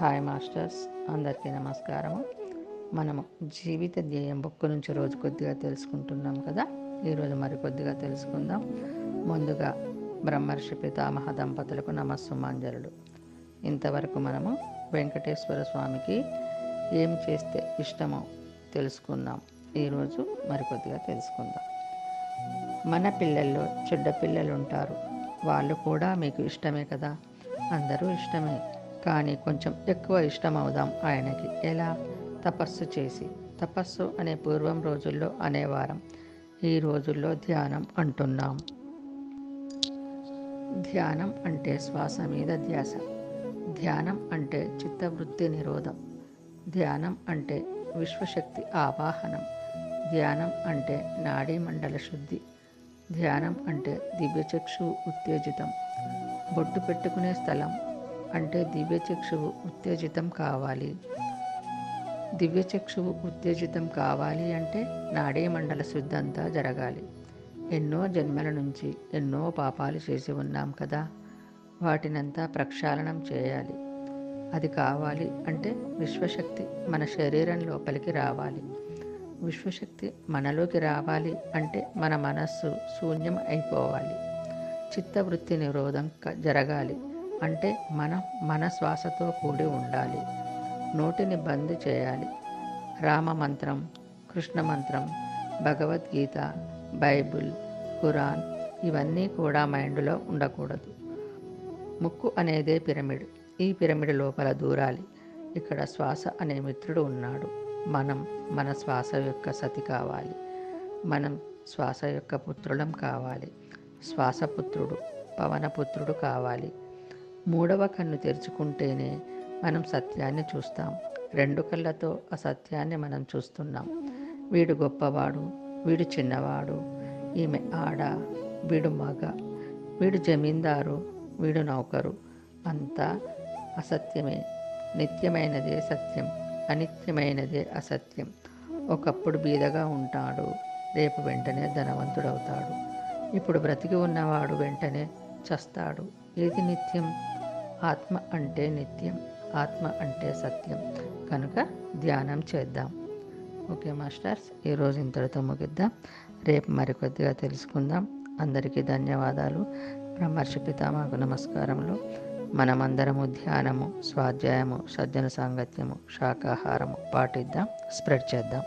Hi masters, అందరికీ నమస్కారము. మనము జీవిత ధ్యేయం బుక్ నుంచి రోజు కొద్దిగా తెలుసుకుంటున్నాం కదా. ఈరోజు మరికొద్దిగా తెలుసుకుందాం. ముందుగా బ్రహ్మర్షి పితామహ దంపతులకు నమస్సుమాంజలుడు. ఇంతవరకు మనము వెంకటేశ్వర స్వామికి ఏం చేస్తే ఇష్టమో తెలుసుకున్నాం. ఈరోజు మరికొద్దిగా తెలుసుకుందాం. మన పిల్లల్లో చెడ్డ పిల్లలు ఉంటారు. వాళ్ళు కూడా మీకు ఇష్టమే కదా. అందరూ ఇష్టమే, కానీ కొంచెం ఎక్కువ ఇష్టం అవుదాం ఆయనకి. ఎలా? తపస్సు చేసి. తపస్సు అనే పూర్వం రోజుల్లో అనేవారం, ఈ రోజుల్లో ధ్యానం అంటున్నాం. ధ్యానం అంటే శ్వాస మీద ధ్యాస. ధ్యానం అంటే చిత్తవృత్తి నిరోధం. ధ్యానం అంటే విశ్వశక్తి ఆవాహనం. ధ్యానం అంటే నాడీమండల శుద్ధి. ధ్యానం అంటే దివ్యచక్షు ఉత్తేజితం. బొట్టు పెట్టుకునే స్థలం అంటే దివ్యచక్షువు ఉత్తేజితం కావాలి. దివ్యచక్షువు ఉత్తేజితం కావాలి అంటే నాడీమండల శుద్ధి అంతా జరగాలి. ఎన్నో జన్మల నుంచి ఎన్నో పాపాలు చేసి ఉన్నాం కదా, వాటినంతా ప్రక్షాళనం చేయాలి. అది కావాలి అంటే విశ్వశక్తి మన శరీరం లోపలికి రావాలి. విశ్వశక్తి మనలోకి రావాలి అంటే మన మనస్సు శూన్యం అయిపోవాలి. చిత్తవృత్తి నిరోధం జరగాలి అంటే మనం మన శ్వాసతో కూడి ఉండాలి. నోటిని బంద్ చేయాలి. రామ మంత్రం, కృష్ణ మంత్రం, భగవద్గీత, బైబిల్, ఖురాన్ ఇవన్నీ కూడా మైండ్లో ఉండకూడదు. ముక్కు అనేదే పిరమిడ్. ఈ పిరమిడ్ లోపల దూరాలి. ఇక్కడ శ్వాస అనే మిత్రుడు ఉన్నాడు. మనం మన శ్వాస యొక్క సతి కావాలి. మనం శ్వాస యొక్క పుత్రులం కావాలి. శ్వాసపుత్రుడు, పవనపుత్రుడు కావాలి. మూడవ కన్ను తెరుచుకుంటేనే మనం సత్యాన్ని చూస్తాం. రెండు కళ్ళతో అసత్యాన్ని మనం చూస్తున్నాం. వీడు గొప్పవాడు, వీడు చిన్నవాడు, ఈమె ఆడ, వీడు మగ, వీడు జమీందారు, వీడు నౌకరు. అంతా అసత్యమే. నిత్యమైనదే సత్యం, అనిత్యమైనదే అసత్యం. ఒకప్పుడు బీదగా ఉంటాడు, రేపు వెంటనే ధనవంతుడవుతాడు. ఇప్పుడు బ్రతికి ఉన్నవాడు వెంటనే చస్తాడు. ఏది నిత్యం? ఆత్మ అంటే నిత్యం, ఆత్మ అంటే సత్యం. కనుక ధ్యానం చేద్దాం. ఓకే మాస్టర్స్, ఈరోజు ఇంతటితో ముగిద్దాం. రేపు మరికొద్దిగా తెలుసుకుందాం. అందరికీ ధన్యవాదాలు. బ్రహ్మర్షి పితామహకు నమస్కారములు. మనమందరము ధ్యానము, స్వాధ్యాయము, సజ్జన సాంగత్యము, శాకాహారము పాటిద్దాం, స్ప్రెడ్ చేద్దాం.